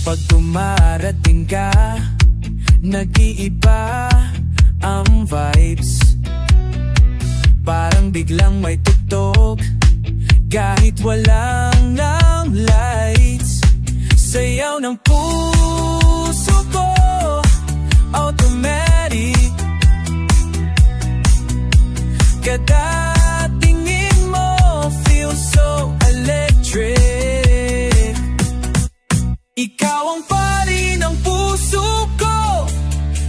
Pag dumarating ka, nag-iiba ang vibes. Parang biglang may tugtog kahit walang ng lights. Sayaw ng puso ko, automatic. Kada tingin mo, feel so electric. Ikaw ang pari ng puso ko,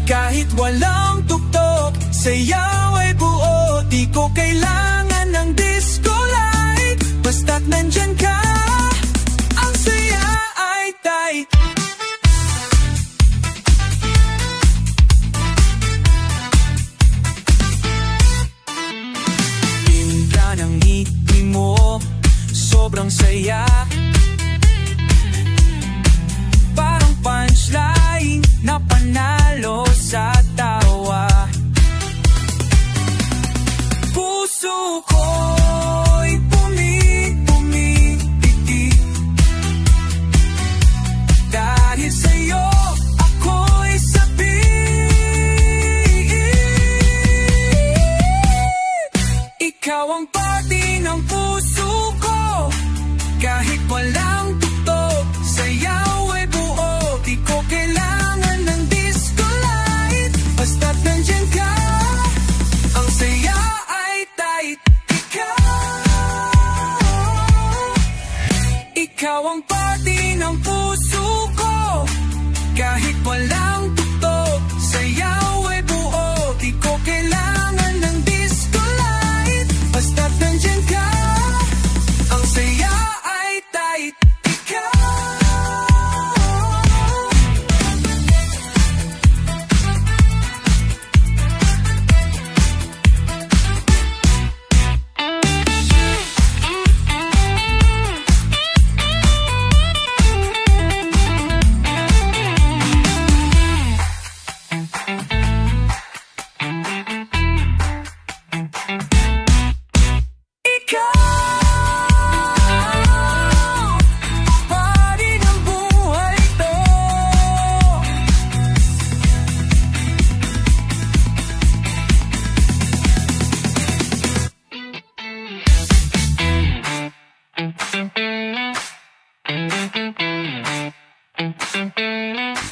kahit walang tugtog. Sayaw ay buo, di ko kailangan ng disco light. Basta't nandyan ka, ang saya ay tight. Tinda ng ngiti mo, sobrang saya. Parang punchline na panalo sa tawa. Puso ko'y pumipiti, dahil sa'yo ako'y sabi. Ikaw ang pati ng puso ko, kahit walang tugtog. Sayaw ay buo, di ko kailangan ng disco light. Basta't nandyan ka, ang saya ay tight. Ikaw ang pati ng puso ko, kahit walang tugtog. Sayaw ay buo, di ko kailangan ng disco light. Basta't nandyan ka, ang saya ay tight.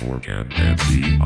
Forget and be